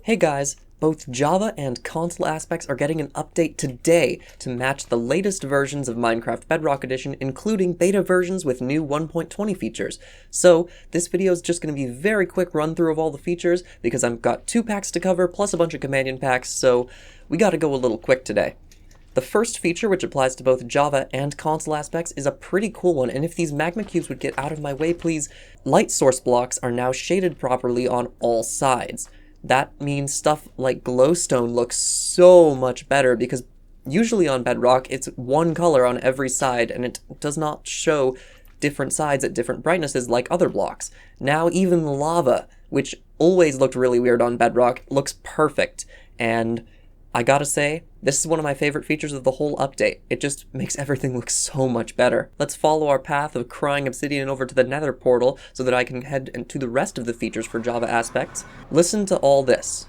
Hey guys, both Java and console aspects are getting an update today to match the latest versions of Minecraft Bedrock Edition, including beta versions with new 1.20 features. So this video is just going to be a very quick run through of all the features because I've got 2 packs to cover plus a bunch of companion packs, so we gotta go a little quick today. The first feature, which applies to both Java and console aspects, is a pretty cool one, and if these magma cubes would get out of my way please, light source blocks are now shaded properly on all sides. That means stuff like glowstone looks so much better because usually on Bedrock it's one color on every side and it does not show different sides at different brightnesses like other blocks. Now even lava, which always looked really weird on Bedrock, looks perfect, and I gotta say, this is one of my favorite features of the whole update. It just makes everything look so much better. Let's follow our path of crying obsidian over to the nether portal so that I can head to the rest of the features for Java aspects. Listen to all this.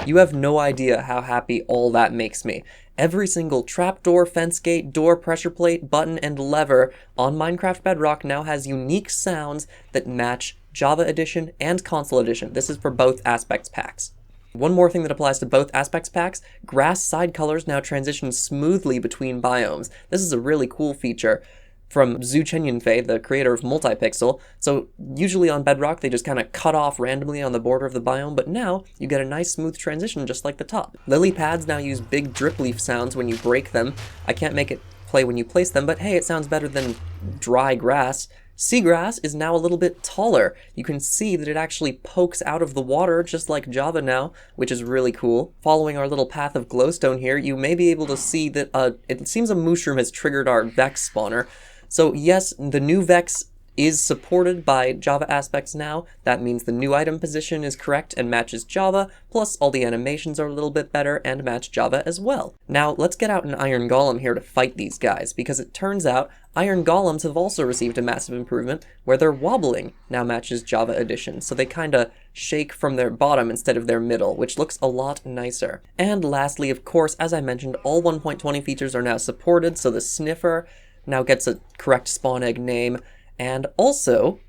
You have no idea how happy all that makes me. Every single trapdoor, fence gate, door, pressure plate, button, and lever on Minecraft Bedrock now has unique sounds that match Java Edition and Console Edition. This is for both aspects packs. One more thing that applies to both aspects packs, grass side colors now transition smoothly between biomes. This is a really cool feature from Zhu Chenyinfei, the creator of Multipixel. So usually on Bedrock they just kind of cut off randomly on the border of the biome, but now you get a nice smooth transition just like the top. Lily pads now use big drip leaf sounds when you break them. I can't make it play when you place them, but hey, it sounds better than dry grass. Seagrass is now a little bit taller. You can see that it actually pokes out of the water just like Java now, which is really cool. Following our little path of glowstone here, you may be able to see that it seems a mushroom has triggered our Vex spawner. So yes, the new Vex is supported by Java aspects now. That means the new item position is correct and matches Java, plus all the animations are a little bit better and match Java as well. Now let's get out an iron golem here to fight these guys, because it turns out iron golems have also received a massive improvement where their wobbling now matches Java Edition, so they kinda shake from their bottom instead of their middle, which looks a lot nicer. And lastly, of course, as I mentioned, all 1.20 features are now supported, so the Sniffer now gets a correct spawn egg name, and also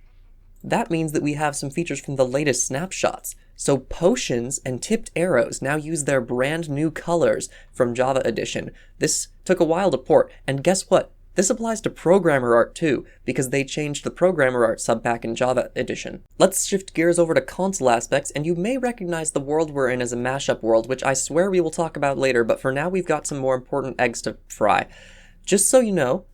that means that we have some features from the latest snapshots. So potions and tipped arrows now use their brand new colors from Java Edition. This took a while to port, and guess what? This applies to programmer art too, because they changed the programmer art subpack in Java Edition. Let's shift gears over to console aspects, and you may recognize the world we're in as a mashup world, which I swear we will talk about later, but for now we've got some more important eggs to fry. Just so you know,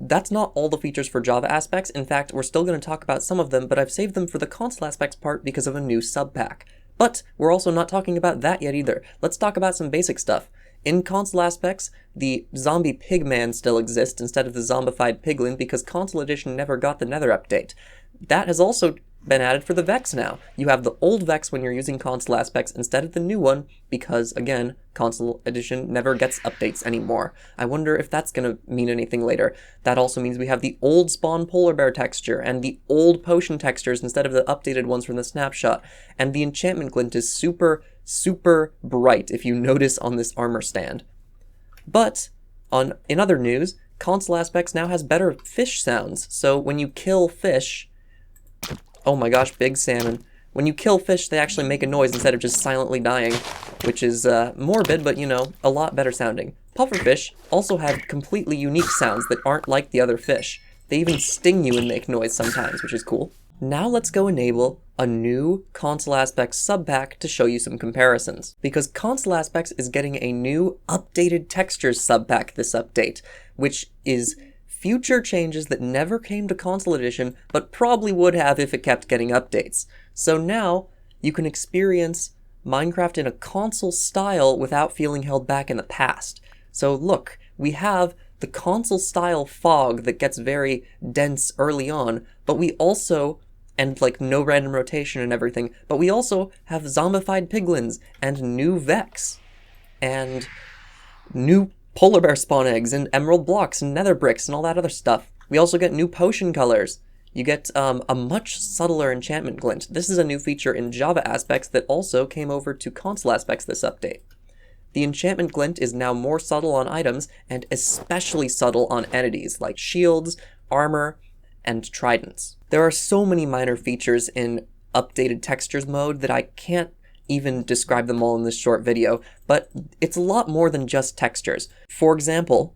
that's not all the features for Java aspects. In fact, we're still going to talk about some of them, but I've saved them for the console aspects part because of a new subpack. But we're also not talking about that yet either. Let's talk about some basic stuff. In console aspects, the zombie pigman still exists instead of the zombified piglin because console edition never got the nether update. That has also been added for the Vex now. You have the old Vex when you're using console aspects instead of the new one because, again, console edition never gets updates anymore. I wonder if that's gonna mean anything later. That also means we have the old spawn polar bear texture and the old potion textures instead of the updated ones from the snapshot. And the enchantment glint is super, super bright if you notice on this armor stand. But in other news, console aspects now has better fish sounds. So when you kill fish, oh my gosh, big salmon. When you kill fish, they actually make a noise instead of just silently dying, which is morbid, but you know, a lot better sounding. Pufferfish also have completely unique sounds that aren't like the other fish. They even sting you and make noise sometimes, which is cool. Now let's go enable a new console aspects subpack to show you some comparisons. Because console aspects is getting a new updated textures subpack this update, which is future changes that never came to console edition, but probably would have if it kept getting updates. So now, you can experience Minecraft in a console style without feeling held back in the past. So look, we have the console style fog that gets very dense early on, but we also, and like no random rotation and everything, but we also have zombified piglins and new Vex, and new polar bear spawn eggs and emerald blocks and nether bricks and all that other stuff. We also get new potion colors You get a much subtler enchantment glint. This is a new feature in Java aspects that also came over to console aspects this update. The enchantment glint is now more subtle on items, and especially subtle on entities like shields, armor, and tridents. There are so many minor features in updated textures mode that I can't even describe them all in this short video, but it's a lot more than just textures. For example,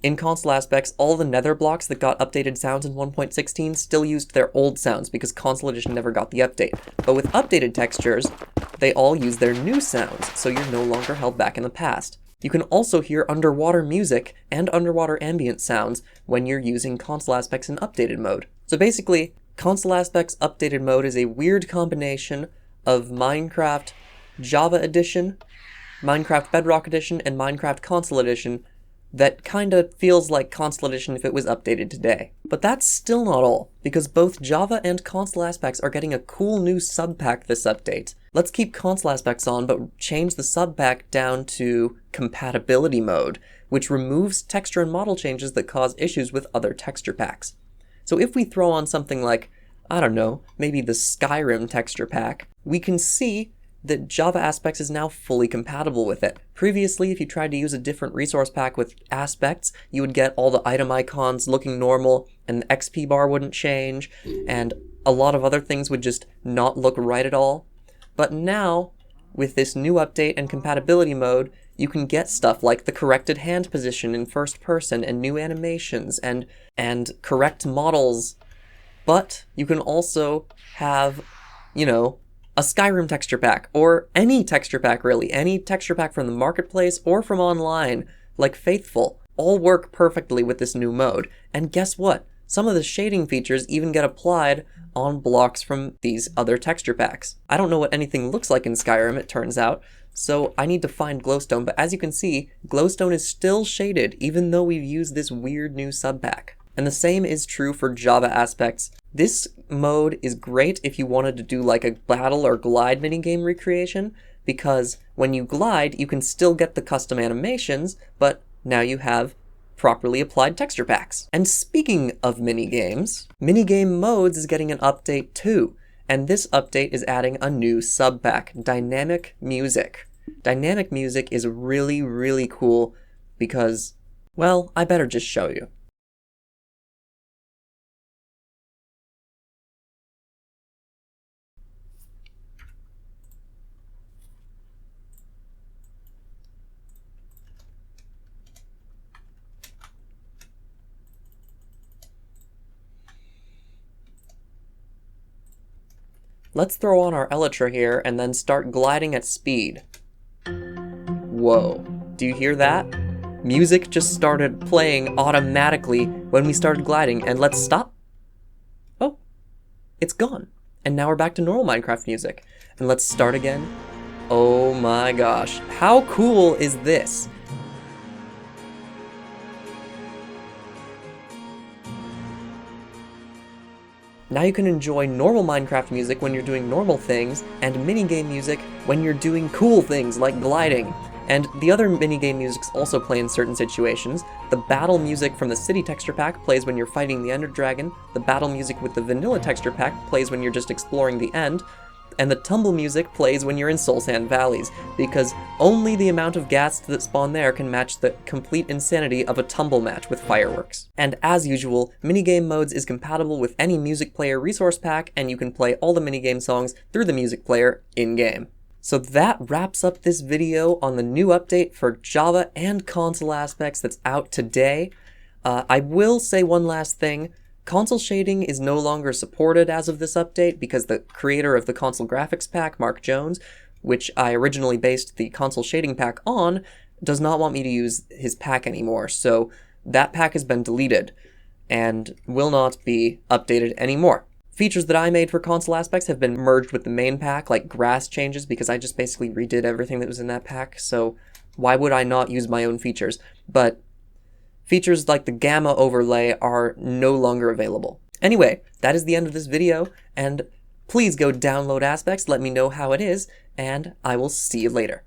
in console aspects, all the nether blocks that got updated sounds in 1.16 still used their old sounds because console edition never got the update. But with updated textures, they all use their new sounds, so you're no longer held back in the past. You can also hear underwater music and underwater ambient sounds when you're using console aspects in updated mode. So basically, console aspects updated mode is a weird combination of Minecraft Java Edition, Minecraft Bedrock Edition, and Minecraft Console Edition that kinda feels like console edition if it was updated today. But that's still not all, because both Java and console aspects are getting a cool new subpack this update. Let's keep console aspects on, but change the subpack down to Compatibility Mode, which removes texture and model changes that cause issues with other texture packs. So if we throw on something like, I don't know, maybe the Skyrim texture pack, we can see that Java aspects is now fully compatible with it. Previously, if you tried to use a different resource pack with aspects, you would get all the item icons looking normal, and the XP bar wouldn't change, and a lot of other things would just not look right at all. But now, with this new update and compatibility mode, you can get stuff like the corrected hand position in first person and new animations and correct models. But you can also have, a Skyrim texture pack, or any texture pack really, any texture pack from the marketplace or from online, like Faithful, all work perfectly with this new mode. And guess what? Some of the shading features even get applied on blocks from these other texture packs. I don't know what anything looks like in Skyrim, it turns out, so I need to find glowstone, but as you can see, glowstone is still shaded even though we've used this weird new subpack. And the same is true for Java aspects. This mode is great if you wanted to do like a battle or glide minigame recreation, because when you glide, you can still get the custom animations, but now you have properly applied texture packs. And speaking of minigames, minigame modes is getting an update too, and this update is adding a new subpack, dynamic music. Dynamic music is really, really cool because, well, I better just show you. Let's throw on our elytra here and then start gliding at speed. Whoa, do you hear that? Music just started playing automatically when we started gliding, and let's stop. Oh, it's gone. And now we're back to normal Minecraft music. And let's start again. Oh my gosh, how cool is this? Now you can enjoy normal Minecraft music when you're doing normal things, and minigame music when you're doing cool things like gliding. And the other minigame musics also play in certain situations. The battle music from the city texture pack plays when you're fighting the Ender Dragon, the battle music with the vanilla texture pack plays when you're just exploring the end, and the tumble music plays when you're in Soul Sand Valleys, because only the amount of ghasts that spawn there can match the complete insanity of a tumble match with fireworks. And as usual, minigame modes is compatible with any music player resource pack, and you can play all the minigame songs through the music player in-game. So that wraps up this video on the new update for Java and console aspects that's out today. I will say one last thing. Console shading is no longer supported as of this update because the creator of the console graphics pack, Mark Jones, which I originally based the console shading pack on, does not want me to use his pack anymore. So that pack has been deleted and will not be updated anymore. Features that I made for console aspects have been merged with the main pack, like grass changes, because I just basically redid everything that was in that pack, so why would I not use my own features? But features like the gamma overlay are no longer available. Anyway, that is the end of this video, and please go download aspects, let me know how it is, and I will see you later.